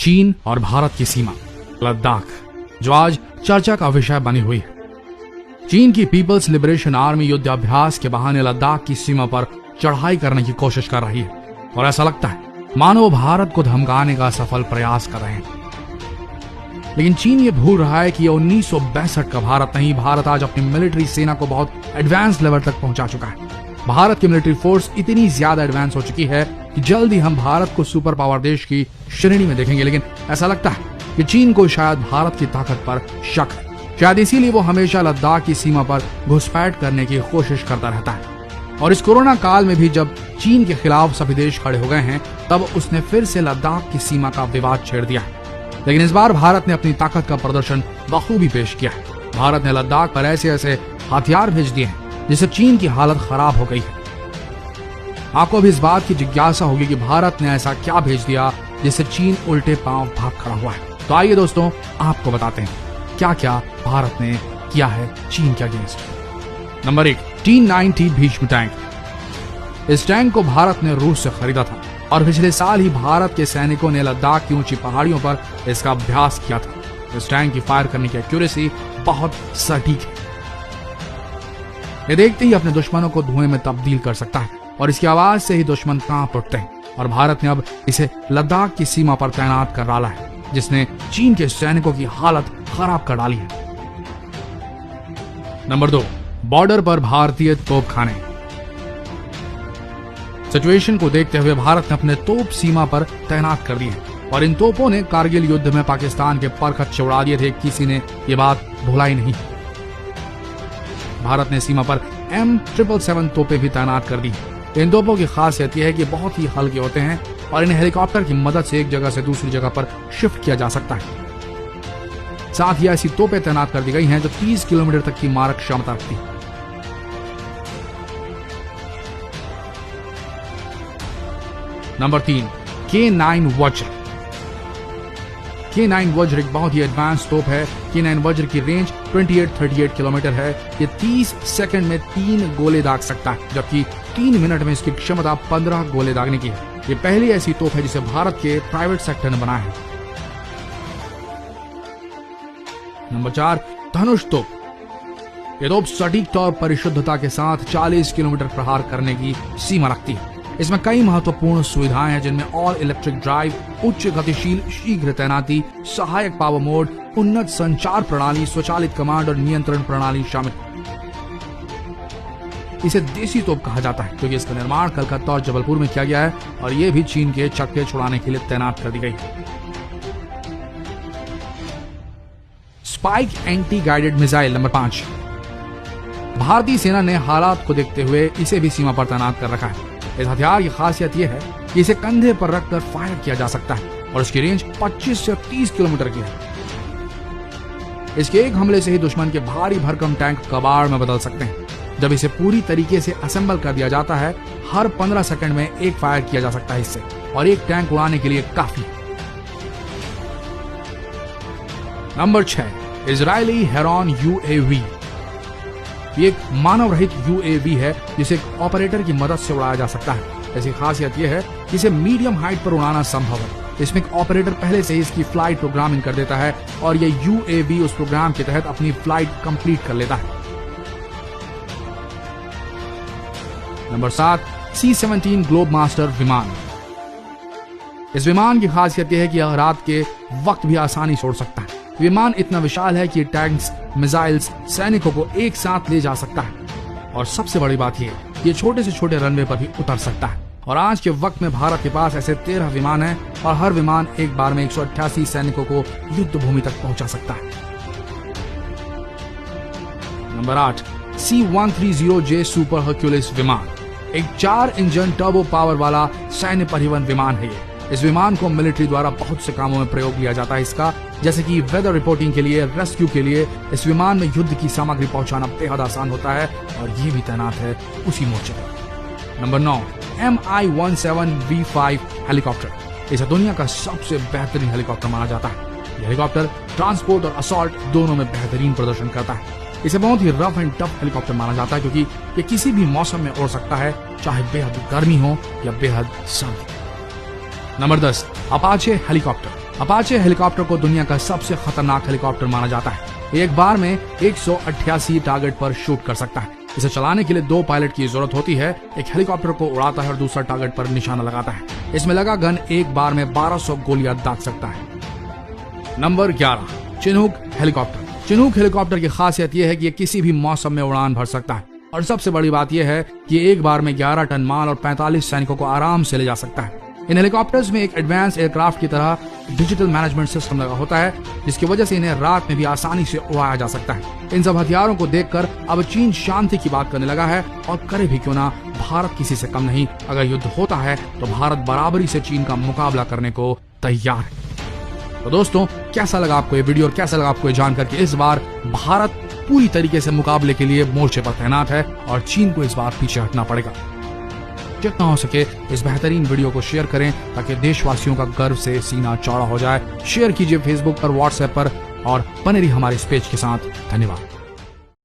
चीन और भारत की सीमा लद्दाख, जो आज चर्चा का विषय बनी हुई है। चीन की पीपल्स लिबरेशन आर्मी युद्धाभ्यास के बहाने लद्दाख की सीमा पर चढ़ाई करने की कोशिश कर रही है और ऐसा लगता है मानो वो भारत को धमकाने का सफल प्रयास कर रहे हैं। लेकिन चीन ये भूल रहा है कि ये 1962 का भारत नहीं, भारत आज अपनी मिलिट्री सेना को बहुत एडवांस लेवल तक पहुंचा चुका है। भारत की मिलिट्री फोर्स इतनी ज्यादा एडवांस हो चुकी है कि जल्द ही हम भारत को सुपर पावर देश की श्रेणी में देखेंगे। लेकिन ऐसा लगता है कि चीन को शायद भारत की ताकत पर शक है, शायद इसीलिए वो हमेशा लद्दाख की सीमा पर घुसपैठ करने की कोशिश करता रहता है। और इस कोरोना काल में भी जब चीन के खिलाफ सभी देश खड़े हो गए हैं, तब उसने फिर से लद्दाख की सीमा का विवाद छेड़ दिया है। लेकिन इस बार भारत ने अपनी ताकत का प्रदर्शन बखूबी पेश किया है। भारत ने लद्दाख पर ऐसे ऐसे हथियार भेज दिए हैं जिससे चीन की हालत खराब हो गई है। आपको भी इस बात की जिज्ञासा होगी कि भारत ने ऐसा क्या भेज दिया जिससे चीन उल्टे पांव भाग खड़ा हुआ है। तो आइए दोस्तों, आपको बताते हैं क्या क्या भारत ने किया है चीन के against. Number 1, T-90 Bhishma tank. इस टैंक को भारत ने रूस से खरीदा था और पिछले साल ही भारत के सैनिकों ने लद्दाख की ऊंची पहाड़ियों पर इसका अभ्यास किया था। इस टैंक की फायर करने की एक्यूरेसी बहुत सटीक है। ये देखते ही अपने दुश्मनों को धुएं में तब्दील कर सकता है और इसकी आवाज से ही दुश्मन कांप उठते हैं। और भारत ने अब इसे लद्दाख की सीमा पर तैनात कर डाला है, जिसने चीन के सैनिकों की हालत खराब कर डाली है। नंबर 2, बॉर्डर पर भारतीय तोपखाने। सिचुएशन को देखते हुए भारत ने अपने तोप सीमा पर तैनात कर दिए हैं और इन तोपों ने कारगिल युद्ध में पाकिस्तान के पर खच्चे उड़ा दिए थे। किसी ने ये बात भुलाई नहीं। भारत ने सीमा पर M777 तोपें भी तैनात कर दी। इन तोपों की खासियत यह है कि बहुत ही हल्के होते हैं और इन्हें हेलीकॉप्टर की मदद से एक जगह से दूसरी जगह पर शिफ्ट किया जा सकता है। साथ ही ऐसी तोपें तैनात कर दी गई हैं जो 30 किलोमीटर तक की मारक क्षमता रखती है। नंबर 3, K9 वज्र। K9 वज्र एक बहुत ही एडवांस तोप है। K9 वज्र की रेंज 28-38 किलोमीटर है। ये 30 सेकंड में 3 गोले दाग सकता है, जबकि 3 मिनट में इसकी क्षमता 15 गोले दागने की है। ये पहली ऐसी तोप है जिसे भारत के प्राइवेट सेक्टर ने बनाया है। नंबर 4, धनुष तोप। ये तोप सटीक तौर पर परिशुद्धता के साथ 40 किलोमीटर प्रहार करने की सीमा रखती है। इसमें कई महत्वपूर्ण सुविधाएं हैं, जिनमें ऑल इलेक्ट्रिक ड्राइव, उच्च गतिशील शीघ्र तैनाती, सहायक पावर मोड, उन्नत संचार प्रणाली, स्वचालित कमांड और नियंत्रण प्रणाली शामिल। इसे देसी तोप कहा जाता है क्योंकि इसका निर्माण कलकत्ता और जबलपुर में किया गया है और यह भी चीन के चक्के छुड़ाने के लिए तैनात कर दी गई है। Spike anti guided missile. Number 5, भारतीय सेना ने हालात को देखते हुए इसे भी सीमा पर तैनात कर रखा है। इस हथियार की खासियत यह है कि इसे कंधे पर रखकर फायर किया जा सकता है और इसकी रेंज 25 से 30 किलोमीटर की है। इसके एक हमले से ही दुश्मन के भारी भरकम टैंक कबाड़ में बदल सकते हैं। जब इसे पूरी तरीके से असेंबल कर दिया जाता है, हर 15 सेकंड में एक फायर किया जा सकता है इससे, और एक टैंक उड़ाने के लिए काफी। Number 6, Israeli heron UAV। ये एक मानव रहित UAV है जिसे एक ऑपरेटर की मदद से उड़ाया जा सकता है। इसकी खासियत यह है कि इसे मीडियम हाइट पर उड़ाना संभव है। इसमें एक ऑपरेटर पहले से ही इसकी फ्लाइट प्रोग्रामिंग कर देता है और यह UAV उस प्रोग्राम के तहत अपनी फ्लाइट कंप्लीट कर लेता है। नंबर 7, C-17 ग्लोबमास्टर विमान। इस विमान की खासियत यह है कि यह रात के वक्त भी आसानी से उड़ सकता है। विमान इतना विशाल है कि टैंक्स, मिसाइल्स, सैनिकों को एक साथ ले जा सकता है और सबसे बड़ी बात यह, ये छोटे से छोटे रनवे पर भी उतर सकता है। और आज के वक्त में भारत के पास ऐसे 13 विमान हैं और हर विमान एक बार में 188 सैनिकों को युद्ध भूमि तक पहुंचा सकता है। नंबर 8, C-130J सुपर हर्क्यूलिस विमान। एक 4 इंजन टर्बो पावर वाला सैन्य परिवहन विमान है ये। इस विमान को मिलिट्री द्वारा बहुत से कामों में प्रयोग लिया जाता है इसका, जैसे कि वेदर रिपोर्टिंग के लिए, रेस्क्यू के लिए। इस विमान में युद्ध की सामग्री पहुंचाना बेहद आसान होता है और ये भी तैनात है उसी मोर्चे पर। Number 9, Mi-17V5 helicopter. इसे दुनिया का सबसे बेहतरीन हेलीकॉप्टर माना जाता है। यह हेलीकॉप्टर ट्रांसपोर्ट और असॉल्ट दोनों में बेहतरीन प्रदर्शन करता है। इसे बहुत ही रफ एंड टफ हेलीकॉप्टर माना जाता है क्योंकि ये किसी भी मौसम में उड़ सकता है, चाहे बेहद गर्मी हो या बेहद सर्दी। Number 10, Apache helicopter. Apache helicopter को दुनिया का सबसे खतरनाक हेलीकॉप्टर माना जाता है। एक बार में 188 टारगेट पर शूट कर सकता है। इसे चलाने के लिए 2 पायलट की जरूरत होती है। एक हेलीकॉप्टर को उड़ाता है और दूसरा टारगेट पर निशाना लगाता है। इसमें लगा गन एक बार में 1200 गोलियां दाग सकता है। Number 11, Chinook helicopter. Chinook helicopter की खासियत यह है कि यह किसी भी मौसम में उड़ान भर सकता है और सबसे बड़ी बात यह है कि एक बार में 11 टन माल और 45 सैनिकों को आराम से ले जा सकता है। इन हेलीकॉप्टर्स में एक एडवांस एयरक्राफ्ट की तरह डिजिटल मैनेजमेंट सिस्टम लगा होता है, जिसकी वजह से इन्हें रात में भी आसानी से उड़ाया जा सकता है। इन सब हथियारों को देखकर अब चीन शांति की बात करने लगा है और करे भी क्यों ना, भारत किसी से कम नहीं। अगर युद्ध होता है तो भारत बराबरी से चीन का मुकाबला करने को तैयार है। तो दोस्तों, कैसा लगा आपको ये वीडियो और कैसा लगा आपको ये जानकर कि इस बार भारत पूरी तरीके से मुकाबले के लिए मोर्चे पर तैनात है और चीन को इस बार पीछे हटना पड़ेगा। जितना हो सके इस बेहतरीन वीडियो को शेयर करें ताकि देशवासियों का गर्व से सीना चौड़ा हो जाए। शेयर कीजिए फेसबुक पर, व्हाट्सएप पर और बने रहिए हमारे इस पेज के साथ। धन्यवाद।